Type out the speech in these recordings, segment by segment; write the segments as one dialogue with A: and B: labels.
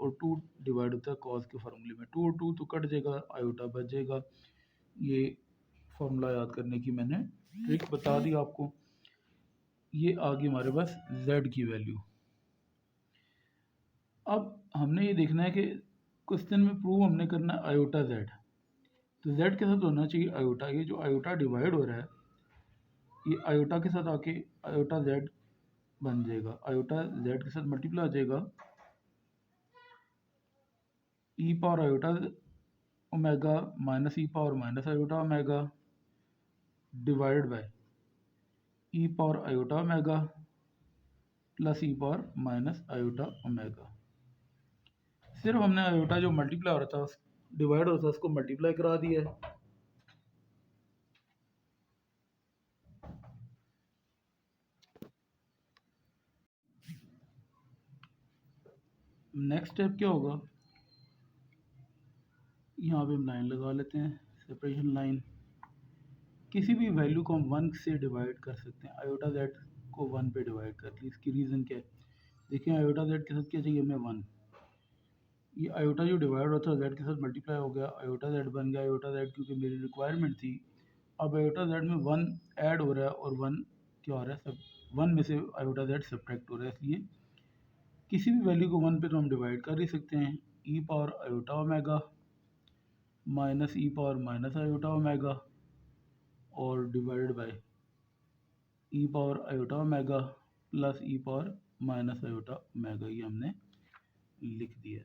A: और 2 डिवाइड होता है कॉस के फार्मूले में। 2 और 2 तो कट जाएगा, आयोटा बच जाएगा। ये फार्मूला याद करने की मैंने ट्रिक बता दी आपको। ये आ गई हमारे पास z की वैल्यू। अब हमने ये देखना है कि क्वेश्चन में प्रूव हमने करना है आयोटा z, तो z के साथ होना चाहिए आयोटा। ये जो आयोटा डिवाइड हो रहा है ये आयोटा के साथ आके आयोटा z बन जाएगा, आयोटा z के साथ मल्टीप्लाई आ जाएगा e power iota omega minus e power minus iota omega divide by e power iota omega plus e power minus iota omega. सिर्फ हमने आयोटा जो मल्टीप्लाई हो रहा था डिवाइड हो रहा था उसको मल्टीप्लाई करा दिया है। नेक्स्ट स्टेप क्या होगा, यहाँ पे हम लाइन लगा लेते हैं, सेपरेशन लाइन। किसी भी वैल्यू को हम 1 से डिवाइड कर सकते हैं। आयोटा z को 1 पे डिवाइड कर ली, इसकी रीज़न क्या है, देखिए आयोटा z के साथ क्या चाहिए हमें 1। ये आयोटा जो डिवाइड होता है z के साथ मल्टीप्लाई हो गया, आयोटा z बन गया आयोटा z, क्योंकि मेरी रिक्वायरमेंट थी। अब आयोटा z में 1 ऐड हो रहा है और 1 क्या हो रहा है, सब 1 में से आयोटा z सब्ट्रैक्ट हो रहा है, इसलिए किसी भी वैल्यू को 1 पे तो हम डिवाइड कर ही सकते हैं। ई power iota omega minus e power minus iota omega और divided by e power iota omega plus e power minus iota omega, ये हमने लिख दिया।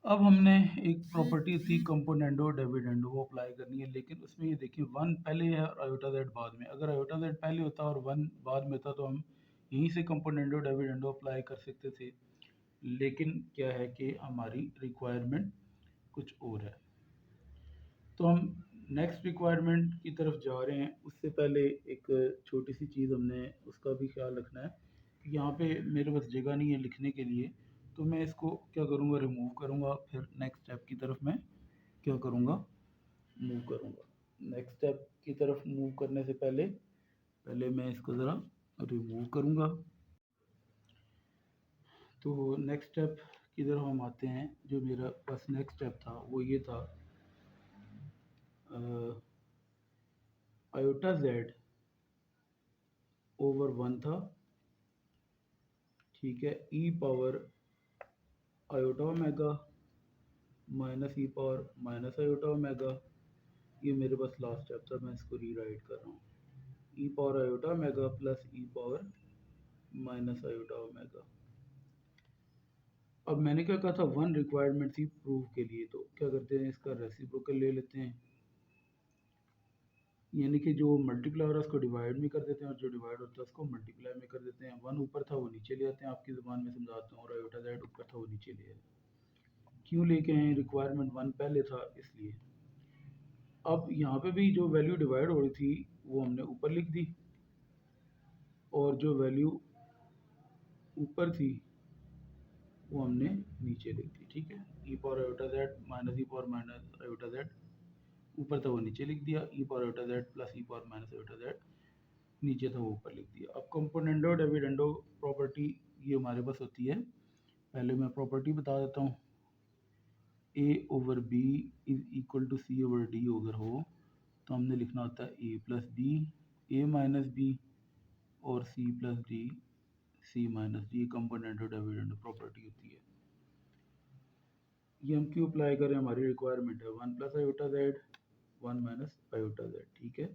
A: अब हमने एक प्रॉपर्टी थी कंपोनेंडो डिविडेंडो वो अप्लाई करनी है, लेकिन उसमें ये देखिए 1 पहले है और आयोटा z बाद में। अगर आयोटा z पहले होता और 1 बाद में होता तो हम यहीं से कंपोनेंडो डिविडेंडो अप्लाई कर सकते थे, लेकिन क्या है कि हमारी रिक्वायरमेंट कुछ और है। तो हम नेक्स्ट रिक्वायरमेंट की तरफ जा रहे हैं, उससे पहले एक छोटी सी चीज़ हमने उसका भी ख्याल रखना है कि यहाँ पे मेरे पास जगह नहीं है लिखने के लिए, तो मैं इसको क्या करूँगा, रिमूव करूँगा, फिर नेक्स्ट स्टेप की तरफ मैं क्या करूँगा, मूव करूँगा। नेक्स्ट स्टेप की तरफ मूव करने से पहले पहले मैं इसको ज़रा रिमूव करूँगा। तो नेक्स्ट स्टेप की तरफ हम आते हैं। जो मेरा पास नेक्स्ट स्टेप था वो ये था, आयोटा z ओवर 1 था, ठीक है, e power iota omega minus e power minus iota omega. ये मेरे पास लास्ट स्टेप था, मैं इसको रीराइट कर रहा हूँ, ई power iota omega plus e power minus iota omega. अब मैंने क्या कहा था, 1 रिक्वायरमेंट थी प्रूफ के लिए, तो क्या करते हैं इसका रेसिप्रोकल ले लेते हैं, यानी कि जो मल्टीप्लाई हो रहा है उसको डिवाइड में कर देते हैं और जो डिवाइड होता है उसको मल्टीप्लाई में कर देते हैं। 1 ऊपर था वो नीचे ले आते हैं, आपकी ज़ुबान में समझाता हूँ, और आयोटा z ऊपर था वो नीचे ले आए। क्यों लेके आए, रिक्वायरमेंट 1 पहले था इसलिए। अब यहाँ पे भी जो वैल्यू डिवाइड हो रही थी वो हमने ऊपर लिख दी, और जो वैल्यू ऊपर थी वो हमने नीचे लिख दी, ठीक है। E power iota z minus e power minus iota z, ऊपर था वो नीचे लिख दिया, e power iota z plus e power minus iota z, नीचे था वो ऊपर लिख दिया। अब कंपोनेंडो डिविडेंडो प्रॉपर्टी ये हमारे पास होती है, पहले मैं प्रॉपर्टी बता देता हूँ। a over b is equal to c over d अगर हो तो हमने लिखना होता है a plus B, a minus B, और c plus D, c minus D. Componendo dividendo property होती है। ये हम क्यों अप्लाई करें, हमारी रिक्वायरमेंट है 1 plus iota z 1 minus iota z, ठीक है।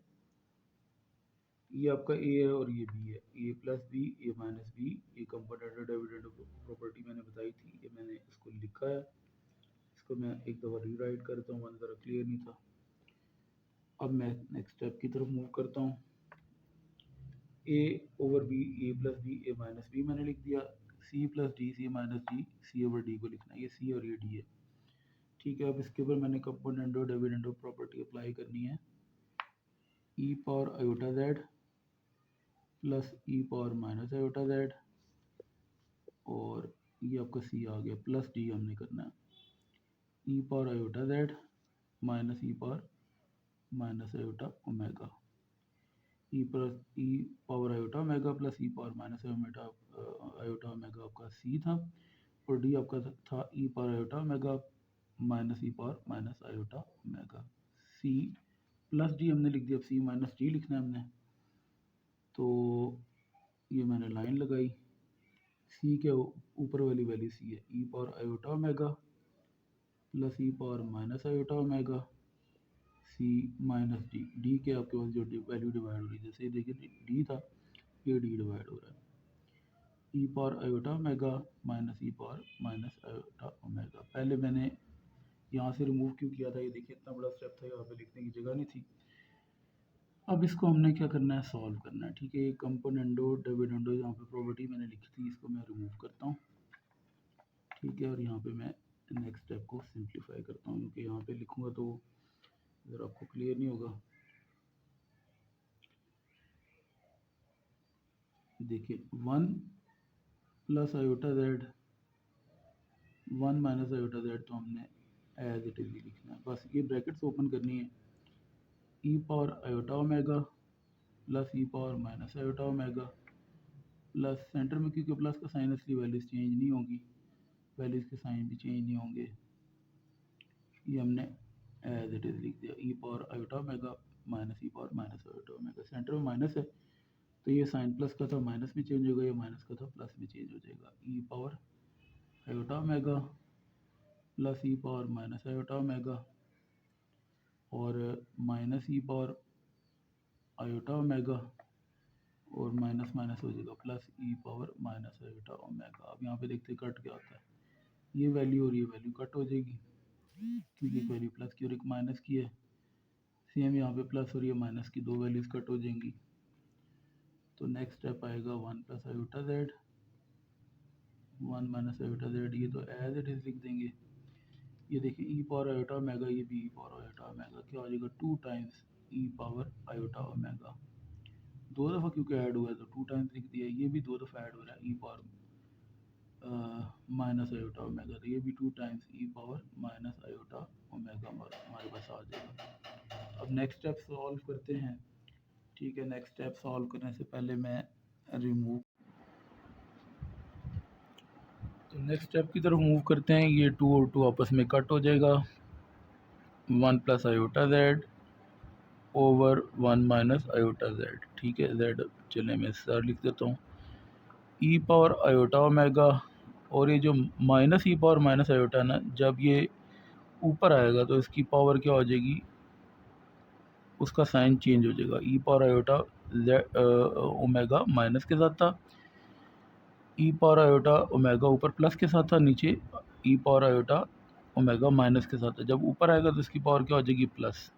A: ये आपका a है और ये b है, a plus B A minus B, ये कंपोनेंडो डिविडेंडो प्रॉपर्टी मैंने बताई थी, ये मैंने इसको लिखा है। इसको मैं एक दफ़ा रीराइट करता हूँ, वन ज़रा क्लियर नहीं था। अब मैं नेक्स्ट स्टेप की तरफ मूव करता हूँ। a over b, a plus B A minus B मैंने लिख दिया, c plus D C minus D, c over d को लिखना है, ये c और ये d है, ठीक है। अब इसके ऊपर मैंने कंपोनेंडो डिविडेंडो प्रॉपर्टी अप्लाई करनी है। E power iota z plus e power minus iota z, और ये आपका c आ गया, प्लस d हमने करना है, e power iota z minus e power minus iota omega, e power iota omega plus e power minus iota omega आपका C था, और डी आपका था e power iota omega minus e power minus iota omega. C plus D हमने लिख दिया, सी minus D लिखना है हमने, तो ये मैंने लाइन लगाई। सी के ऊपर वाली वैल्यू सी है, e power iota omega plus e power minus iota omega C minus D. D के आपके पास जो वैल्यू डिवाइड हो रही है, जैसे ये देखिए डी था, ये डी डिवाइड हो रहा है, e power iota omega minus e power minus iota omega. पहले मैंने यहाँ से रिमूव क्यों किया था, ये देखिए इतना बड़ा स्टेप था, यहाँ पे लिखने की जगह नहीं थी। अब इसको हमने क्या करना है, सॉल्व करना है। ठीक है, ये कंपोनेंडो डिविडेंडो यहाँ पे प्रॉपर्टी मैंने लिखी थी, इसको मैं रिमूव करता हूँ। ठीक है, और यहाँ पे मैं नेक्स्ट स्टेप को सिंप्लीफाई करता हूँ, क्योंकि यहाँ पे लिखूँगा तो अगर आपको क्लियर नहीं होगा। देखिए 1 plus iota Z 1 minus iota Z तो हमने एज इट इज ही लिखना है, बस ये ब्रैकेट्स ओपन करनी है। E power iota omega plus e power minus iota omega plus center में, क्योंकि प्लस का साइन इसलिए वैल्यूज चेंज नहीं होंगी, वैल्यूज के साइन भी चेंज नहीं होंगे, ये हमने एज इट इज लिख दिया। E power iota omega minus e power minus iota omega, center में माइनस है तो ये साइन प्लस का था माइनस में चेंज होगा, ये माइनस का था प्लस में चेंज हो जाएगा। E power iota omega plus e power minus iota omega और minus e power iota omega और माइनस माइनस हो जाएगा plus e power minus iota omega. अब यहाँ पे देखते हैं कट क्या होता है, ये वैल्यू और ये वैल्यू कट हो जाएगी, क्योंकि एक वैल्यू प्लस की और एक माइनस की है। सेम यहाँ पे प्लस और ये माइनस की दो वैल्यूज कट हो जाएंगी। तो नेक्स्ट स्टेप आएगा 1 plus iota Z 1 minus iota Z, ये तो एज इट इज लिख देंगे। ये देखिए ई पावर आयोटा ओमेगा, ये भी ई पावर आयोटा ओमेगा, क्या हो जाएगा 2 टाइम्स ई पावर आयोटा ओमेगा। दो दफ़ा क्योंकि ऐड हुआ है तो 2 टाइम्स लिख दिया, ये भी 2 दफ़ा ऐड हो रहा है e power minus iota omega, तो ये भी 2 टाइम्स ई पावर माइनस आयोटा ओमेगा हमारे पास आ जाएगा। अब नेक्स्ट स्टेप सॉल्व करते हैं। ठीक है, नेक्स्ट स्टेप सॉल्व करने से पहले मैं रिमूव, तो नेक्स्ट स्टेप की तरफ मूव करते हैं। ये 2 और 2 आपस में कट हो जाएगा, 1 plus iota Z over 1 minus iota Z. ठीक है, जेड चले मैं सर लिख देता हूँ, ई पावर आयोटा ओमेगा, और ये जो minus e power minus iota ना, जब ये ऊपर आएगा तो इसकी पावर क्या हो जाएगी, उसका साइन चेंज हो जाएगा। E power iota omega minus के साथ था, ई पावर आयोटा ओमेगा ऊपर प्लस के साथ था, नीचे ई पावर आयोटा ओमेगा माइनस के साथ था। जब ऊपर आएगा तो इसकी पावर क्या हो जाएगी, प्लस।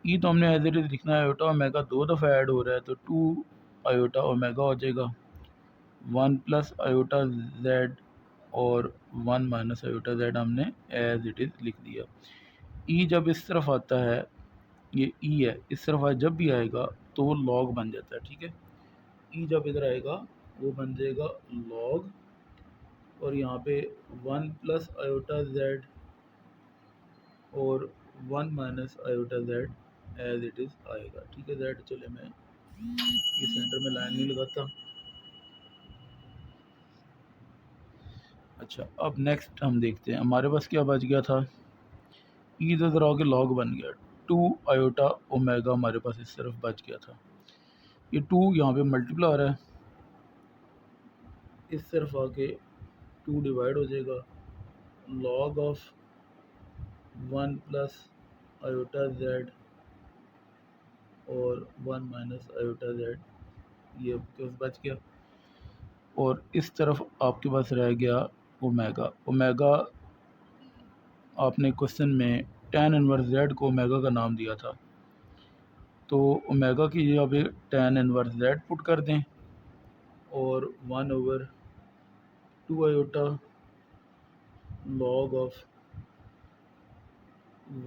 A: ई तो हमने एज इट इज लिखना है, आयोटा ओमेगा 2 दफ़ा ऐड हो रहा है तो 2 आयोटा ओमेगा हो जाएगा, 1 प्लस आयोटा जेड और 1 माइनस आयोटा जेड हमने एज इट इज़ लिख दिया। ई जब इस तरफ आता है, ये ई है, इस तरफ जब भी आएगा तो वो लॉग बन जाता है। ठीक है, ई जब इधर आएगा वो बन जाएगा लॉग, और यहाँ पे 1 प्लस आयोटा जेड और 1 minus iota Z as it is आएगा। ठीक है, जेड चले मैं ये सेंटर में लाइन नहीं लगाता। अच्छा, अब नेक्स्ट हम देखते हैं हमारे पास क्या बच गया था, ई इधर आके लॉग बन गया, 2 आयोटा ओमेगा हमारे पास इस तरफ बच गया था। ये 2 यहाँ पे मल्टीप्लाई हो रहा है, इस तरफ आके 2 डिवाइड हो जाएगा, log of 1 plus iota Z और 1 माइनस आयोटा जेड, ये आपके पास बच गया। और इस तरफ आपके पास रह गया ओमेगा। ओमेगा आपने क्वेश्चन में tan इनवर्स जेड को ओमेगा का नाम दिया था, तो ओमेगा की जगह पे tan इनवर्स जेड पुट कर दें और 1 over 2 iota log of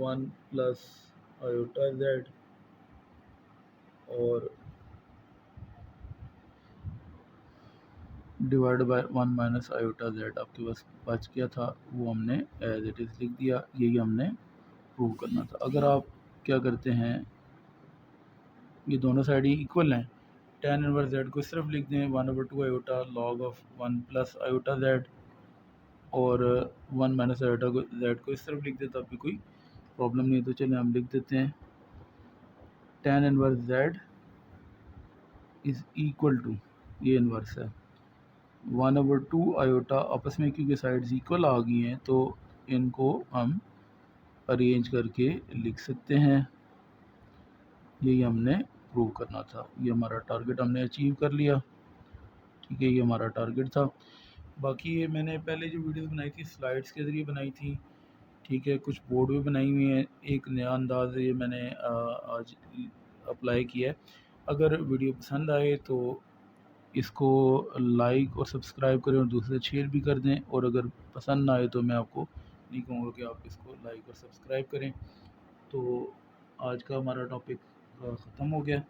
A: 1 plus iota Z और divide by 1 minus iota Z आपके पास बच गया था, वो हमने एज इट इज़ लिख दिया। यही हमने प्रूव करना था। अगर आप क्या करते हैं, ये दोनों साइड ही इक्वल हैं tan इनवर्स z को सिर्फ लिख दें 1/2 iota log of 1 plus iota z, और 1 माइनस आयोटा को z को इस तरफ लिख दें, तब भी कोई प्रॉब्लम नहीं है। तो चलिए हम लिख देते हैं tan inverse z is equal to, ये इनवर्स है, 1/2 आयोटा, आपस में क्योंकि साइड्स इक्वल आ गई हैं तो इनको हम अरेंज करके लिख सकते हैं। यही हमने प्रूव करना था, ये हमारा टारगेट हमने अचीव कर लिया। ठीक है, ये हमारा टारगेट था। बाकी ये मैंने पहले जो वीडियोस बनाई थी स्लाइड्स के ज़रिए बनाई थी। ठीक है, कुछ बोर्ड भी बनाई हुई हैं, एक नया अंदाज़ ये मैंने आज अप्लाई किया है। अगर वीडियो पसंद आए तो इसको लाइक और सब्सक्राइब करें और दूसरे शेयर भी कर दें, और अगर पसंद ना आए तो मैं आपको नहीं कहूँगा कि आप इसको लाइक और सब्सक्राइब करें। तो आज का हमारा टॉपिक ख़त्म हो गया।